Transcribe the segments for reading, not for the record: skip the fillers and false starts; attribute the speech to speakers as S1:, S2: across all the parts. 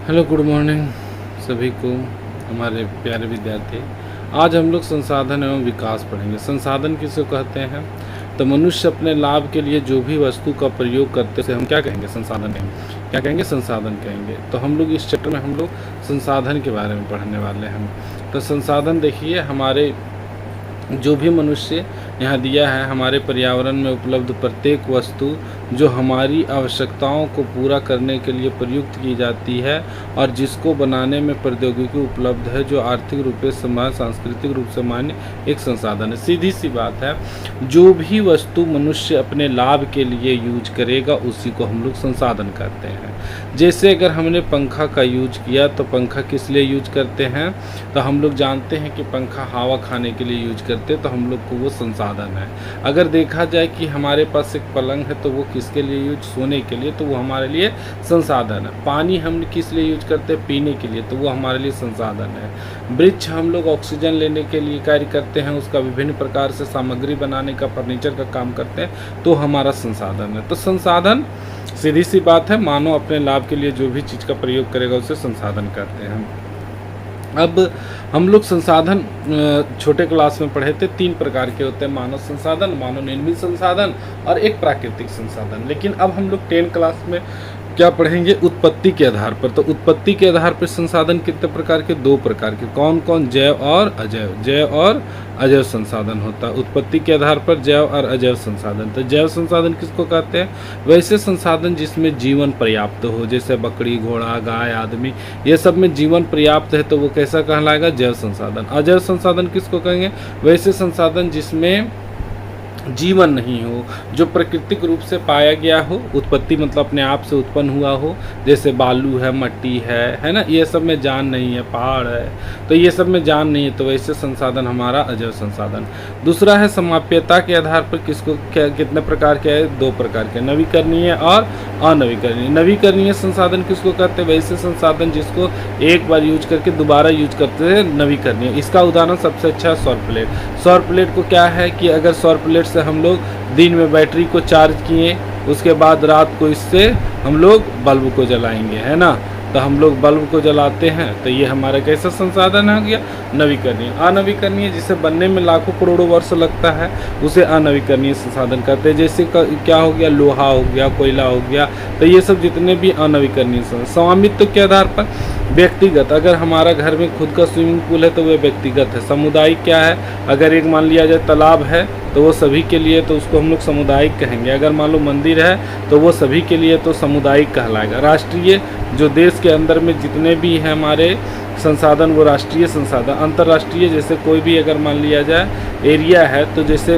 S1: Hello, good morning सभी को, हमारे प्यारे विद्यार्थी। आज हम लोग संसाधन एवं विकास पढ़ेंगे। संसाधन किसे कहते हैं? तो मनुष्य अपने लाभ के लिए जो भी वस्तु का प्रयोग करते हैं हम क्या कहेंगे? संसाधन कहेंगे। क्या कहेंगे? संसाधन कहेंगे। तो हम लोग इस चैप्टर में हम लोग संसाधन के बारे में पढ़ने वाले हैं। तो संसाधन देखिए, हमारे जो भी मनुष्य यहाँ दिया है, हमारे पर्यावरण में उपलब्ध प्रत्येक वस्तु जो हमारी आवश्यकताओं को पूरा करने के लिए प्रयुक्त की जाती है और जिसको बनाने में प्रौद्योगिकी उपलब्ध है, जो आर्थिक रूप से समाज सांस्कृतिक रूप से मान्य एक संसाधन है। सीधी सी बात है, जो भी वस्तु मनुष्य अपने लाभ के लिए यूज करेगा उसी को हम लोग संसाधन कहते हैं। जैसे अगर हमने पंखा का यूज किया तो पंखा किस लिए यूज करते हैं? तो हम लोग जानते हैं कि पंखा हवा खाने के लिए यूज करते हैं, तो हम लोग को वो संसाधन है। अगर देखा जाए कि हमारे पास एक पलंग है तो वो किसके लिए यूज? सोने के लिए, तो वो हमारे लिए संसाधन है। पानी हम किस लिए यूज करते हैं? पीने के लिए, तो वो हमारे लिए संसाधन है। वृक्ष हम लोग ऑक्सीजन लेने के लिए कार्य करते हैं, उसका विभिन्न प्रकार से सामग्री बनाने का, फर्नीचर का काम करते हैं, तो हमारा संसाधन है। तो संसाधन सीधी सी बात है, मानव अपने लाभ के लिए जो भी चीज़ का प्रयोग करेगा उसे संसाधन कहते हैं। अब हम लोग संसाधन छोटे क्लास में पढ़े थे, 3 प्रकार के होते हैं: मानव संसाधन, मानव निर्मित संसाधन और एक प्राकृतिक संसाधन। लेकिन अब हम लोग 10 क्लास में क्या पढ़ेंगे? उत्पत्ति के आधार पर। तो उत्पत्ति के आधार पर संसाधन कितने प्रकार के? 2 प्रकार के। कौन कौन? जैव और अजैव। जैव और अजैव संसाधन होता है उत्पत्ति के आधार पर, जैव और अजैव संसाधन। तो जैव संसाधन किसको कहते हैं? वैसे संसाधन जिसमें जीवन पर्याप्त हो, जैसे बकरी, घोड़ा, गाय, आदमी, ये सब में जीवन पर्याप्त है तो वो कैसा कहलाएगा? जैव संसाधन। अजैव संसाधन किसको कहेंगे? वैसे संसाधन जिसमें जीवन नहीं हो, जो प्राकृतिक रूप से पाया गया हो, उत्पत्ति मतलब अपने आप से उत्पन्न हुआ हो, जैसे बालू है, मट्टी है ना, ये सब में जान नहीं है, पहाड़ है, तो ये सब में जान नहीं है, तो वैसे संसाधन हमारा अजैव संसाधन। दूसरा है समाप्यता के आधार पर, किसको कितने प्रकार के है? 2 प्रकार के, नवीकरणीय और अनवीकरणीय। नवीकरणीय संसाधन किसको कहते हैं? वैसे संसाधन जिसको एक बार यूज करके दोबारा यूज करते हैं, नवीकरणीय। इसका उदाहरण सबसे अच्छा है सौर प्लेट। सौर प्लेट को क्या है कि अगर सौर प्लेट से हम लोग दिन में बैटरी को चार्ज किए, उसके बाद रात को इससे हम लोग बल्ब को जलाएंगे, है ना, तो हम लोग बल्ब को जलाते हैं, तो ये हमारा कैसा संसाधन हो गया? नवीकरणीय। अनवीकरणीय जिसे बनने में लाखों करोड़ों वर्ष लगता है उसे अनवीकरणीय संसाधन कहते हैं। जैसे क्या हो गया? लोहा हो गया, कोयला हो गया, तो ये सब जितने भी अनवीकरणीय संसाधन। स्वामित्व के आधार पर, व्यक्तिगत, अगर हमारा घर में खुद का स्विमिंग पूल है तो वह व्यक्तिगत है। सामुदायिक क्या है? अगर एक मान लिया जाए तालाब है तो वो सभी के लिए, तो उसको हम लोग सामुदायिक कहेंगे। अगर मान लो मंदिर है तो वो सभी के लिए, तो सामुदायिक कहलाएगा। राष्ट्रीय, जो देश के अंदर में जितने भी हैं हमारे संसाधन वो राष्ट्रीय संसाधन। अंतर्राष्ट्रीय, जैसे कोई भी अगर मान लिया जाए एरिया है, तो जैसे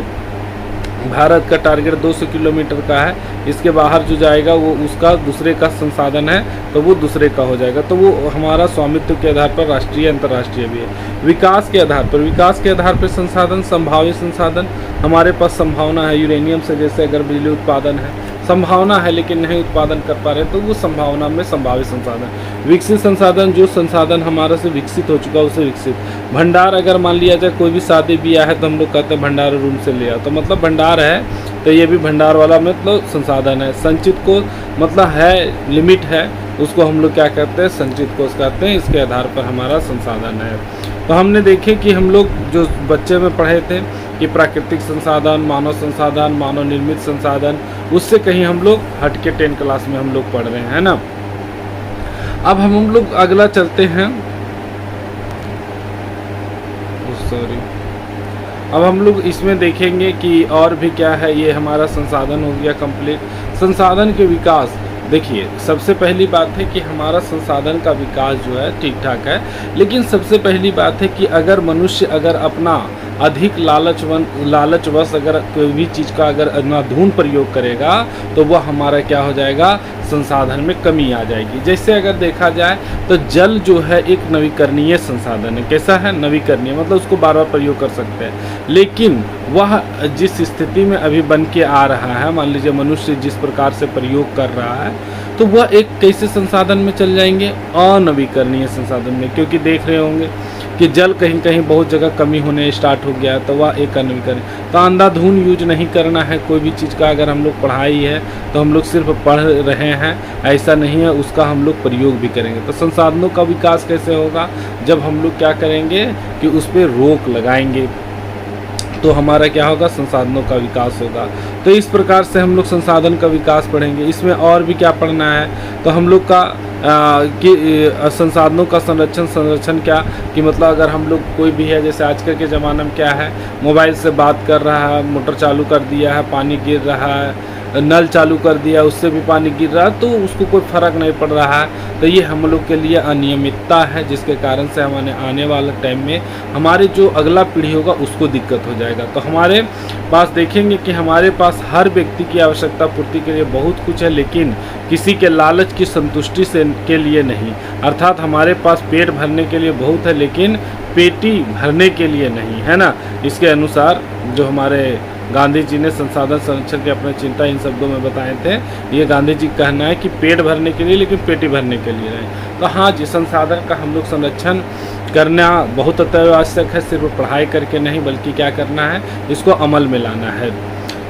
S1: भारत का टारगेट 200 किलोमीटर का है, इसके बाहर जो जाएगा वो उसका दूसरे का संसाधन है, तो वो दूसरे का हो जाएगा, तो वो हमारा स्वामित्व के आधार पर राष्ट्रीय अंतर्राष्ट्रीय भी है। विकास के आधार पर, विकास के आधार पर संसाधन, संभाव्य संसाधन, हमारे पास संभावना है यूरेनियम से, जैसे अगर बिजली उत्पादन है, संभावना है लेकिन नहीं उत्पादन कर पा रहे, तो वो संभावना में संभाव्य संसाधन। विकसित संसाधन, जो संसाधन हमारा से विकसित हो चुका उसे विकसित। भंडार, अगर मान लिया जाए कोई भी शादी ब्याह है तो हम लोग कहते हैं भंडार रूम से लिया, तो मतलब भंडार है, तो ये भी भंडार वाला मतलब संसाधन है। संचित कोष मतलब है, लिमिट है, उसको हम लोग क्या कहते हैं? संचित कोष कहते हैं। इसके आधार पर हमारा संसाधन है। तो हमने देखे कि हम लोग जो बच्चे में पढ़े थे कि प्राकृतिक संसाधन, मानव संसाधन, मानव निर्मित संसाधन, उससे कहीं हम लोग हट के 10 क्लास में हम लोग पढ़ रहे हैं ना। अब हम लोग अगला चलते हैं, सॉरी, अब हम लोग इसमें देखेंगे कि और भी क्या है। ये हमारा संसाधन हो गया कंप्लीट। संसाधन के विकास, देखिए सबसे पहली बात है कि हमारा संसाधन का विकास जो है ठीक ठाक है, लेकिन सबसे पहली बात है कि अगर मनुष्य अगर अपना अधिक लालचवश अगर कोई भी चीज़ का अगर अंधाधुंध प्रयोग करेगा तो वह हमारा क्या हो जाएगा? संसाधन में कमी आ जाएगी। जैसे अगर देखा जाए तो जल जो है एक नवीकरणीय संसाधन है। कैसा है? नवीकरणीय, मतलब उसको बार बार प्रयोग कर सकते हैं, लेकिन वह जिस स्थिति में अभी बन के आ रहा है, मान लीजिए मनुष्य जिस प्रकार से प्रयोग कर रहा है, तो वह एक कैसे संसाधन में चल जाएंगे? अनवीकरणीय संसाधन में। क्योंकि देख रहे होंगे कि जल कहीं कहीं बहुत जगह कमी होने स्टार्ट हो गया है, तो वह एक अन्य करें। तो अंधाधुन यूज नहीं करना है कोई भी चीज़ का। अगर हम लोग पढ़ाई है तो हम लोग सिर्फ पढ़ रहे हैं, ऐसा नहीं है, उसका हम लोग प्रयोग भी करेंगे। तो संसाधनों का विकास कैसे होगा? जब हम लोग क्या करेंगे कि उस पर रोक लगाएंगे, तो हमारा क्या होगा? संसाधनों का विकास होगा। तो इस प्रकार से हम लोग संसाधन का विकास पढ़ेंगे। इसमें और भी क्या पढ़ना है? तो हम लोग का कि संसाधनों का संरक्षण क्या कि मतलब अगर हम लोग कोई भी है, जैसे आजकल के ज़माने में क्या है, मोबाइल से बात कर रहा है, मोटर चालू कर दिया है, पानी गिर रहा है, नल चालू कर दिया, उससे भी पानी गिर रहा है, तो उसको कोई फ़र्क नहीं पड़ रहा है। तो ये हम लोग के लिए अनियमितता है, जिसके कारण से हमारे आने वाले टाइम में हमारे जो अगला पीढ़ी होगा उसको दिक्कत हो जाएगा। तो हमारे पास देखेंगे कि हमारे पास हर व्यक्ति की आवश्यकता पूर्ति के लिए बहुत कुछ है, लेकिन किसी के लालच की संतुष्टि से के लिए नहीं। अर्थात हमारे पास पेट भरने के लिए बहुत है, लेकिन पेटी भरने के लिए नहीं, है ना। इसके अनुसार जो हमारे गांधी जी ने संसाधन संरक्षण की अपनी चिंता इन शब्दों में बताए थे। ये गांधी जी का कहना है कि पेट भरने के लिए, लेकिन पेटी भरने के लिए नहीं। तो हाँ जी, संसाधन का हम लोग संरक्षण करना बहुत अत्यावश्यक है। सिर्फ पढ़ाई करके नहीं, बल्कि क्या करना है, इसको अमल में लाना है।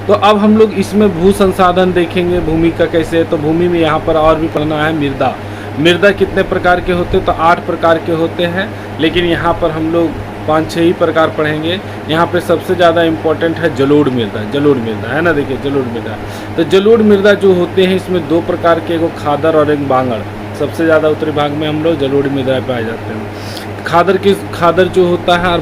S1: तो अब हम लोग इसमें भू संसाधन देखेंगे, भूमि का कैसे है। तो भूमि में यहाँ पर और भी पढ़ना है मृदा। मृदा कितने प्रकार के होते हैं? तो 8 प्रकार के होते हैं, लेकिन यहाँ पर हम लोग 5-6 ही प्रकार पढ़ेंगे। यहाँ पे सबसे ज़्यादा इम्पोर्टेंट है जलोढ़ मृदा। जलोढ़ मृदा है ना, देखिए जलोढ़ मृदा। तो जलोढ़ मृदा जो होते हैं, इसमें 2 प्रकार के, एक खादर और एक बांगड़। सबसे ज़्यादा उत्तरी भाग में हम लोग जलोढ़ मृदा पाए जाते हैं। खादर जो होता है, और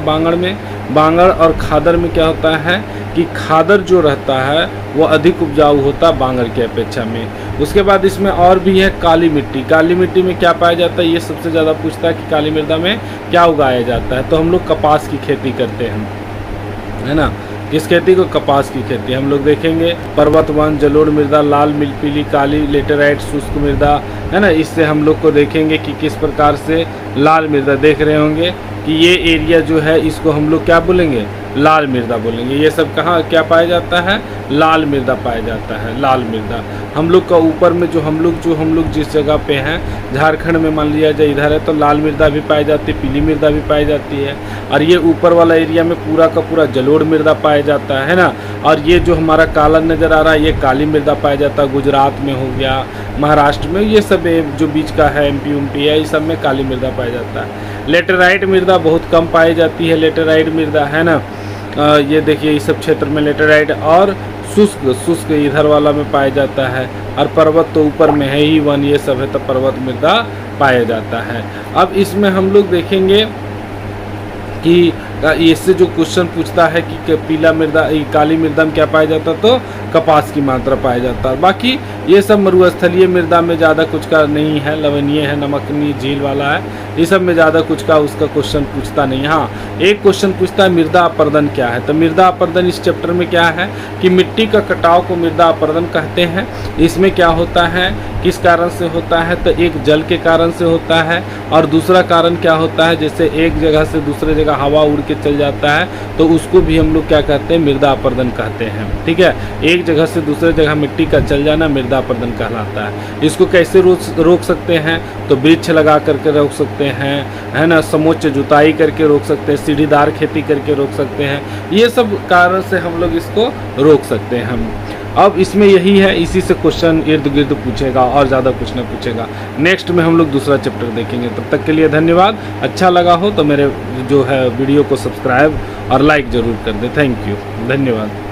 S1: बांगड़ और खादर में क्या होता है कि खादर जो रहता है वो अधिक उपजाऊ होता है बांगड़ की अपेक्षा में। उसके बाद इसमें और भी है काली मिट्टी। काली मिट्टी में क्या पाया जाता है, ये सबसे ज़्यादा पूछता है कि काली मृदा में क्या उगाया जाता है। तो हम लोग कपास की खेती करते हैं, है ना। किस खेती को? कपास की खेती। हम लोग देखेंगे पर्वत वन, जलोढ़ मृदा, लाल पीली, काली, लेटेराइट, शुष्क मृदा, है ना। इससे हम लोग को देखेंगे कि किस प्रकार से लाल मृदा देख रहे होंगे कि ये एरिया जो है, इसको हम लोग क्या बोलेंगे? लाल मृदा बोलेंगे। ये सब कहाँ क्या पाया जाता है? लाल मृदा पाया जाता है। लाल मृदा हम लोग का ऊपर में जो हम लोग जिस जगह पे हैं, झारखंड में मान लिया जाए इधर है, तो लाल मृदा भी पाई जाती है, पीली मृदा भी पाई जाती है। और ये ऊपर वाला एरिया में पूरा का पूरा जलोढ़ मृदा पाया जाता है ना। और ये जो हमारा काला नज़र आ रहा है, ये काली मृदा पाया जाता है। गुजरात में हो गया, महाराष्ट्र में, ये सब जो बीच का है, MP है, इस सब में काली मृदा पाया जाता है। लेटेराइट मृदा बहुत कम पाई जाती है। लेटेराइट मृदा, है ना, ये देखिए इस सब क्षेत्र में लेटेराइट, और शुष्क इधर वाला में पाया जाता है। और पर्वत तो ऊपर में है ही, वन ये सब है, तो पर्वत मृदा पाया जाता है। अब इसमें हम लोग देखेंगे कि इससे जो क्वेश्चन पूछता है कि पीला मृदा, काली मृदा में क्या पाया जाता, तो कपास की मात्रा पाया जाता है। बाकी ये सब मरुस्थलीय मृदा में ज़्यादा कुछ का नहीं है, लवणीय है, नमकनी झील वाला है, ये सब में ज़्यादा कुछ का उसका क्वेश्चन पूछता नहीं। हाँ, एक क्वेश्चन पूछता है मृदा अपर्दन क्या है। तो मृदा अपर्दन इस चैप्टर में क्या है कि मिट्टी का कटाव को मृदा अपर्दन कहते हैं। इसमें क्या होता है, किस कारण से होता है, तो एक जल के कारण से होता है, और दूसरा कारण क्या होता है, जैसे एक जगह से दूसरे जगह हवा उड़ के चल जाता है, तो उसको भी हम लोग क्या कहते हैं, मृदा अपर्दन कहते हैं। ठीक है, एक जगह से दूसरे जगह मिट्टी का चल जाना मृदा अपर्दन कहलाता है। इसको कैसे रोक सकते हैं, तो वृक्ष लगा करके रोक सकते हैं, है ना, समोच्च जुताई करके रोक सकते हैं, सीढ़ीदार खेती करके रोक सकते हैं। ये सब कारण से हम लोग इसको रोक सकते हैं हम। अब इसमें यही है, इसी से क्वेश्चन इर्द गिर्द पूछेगा और ज़्यादा कुछ नहीं पूछेगा। नेक्स्ट में हम लोग दूसरा चैप्टर देखेंगे। तब तक के लिए धन्यवाद। अच्छा लगा हो तो मेरे जो है वीडियो को सब्सक्राइब और लाइक ज़रूर कर दें। थैंक यू, धन्यवाद।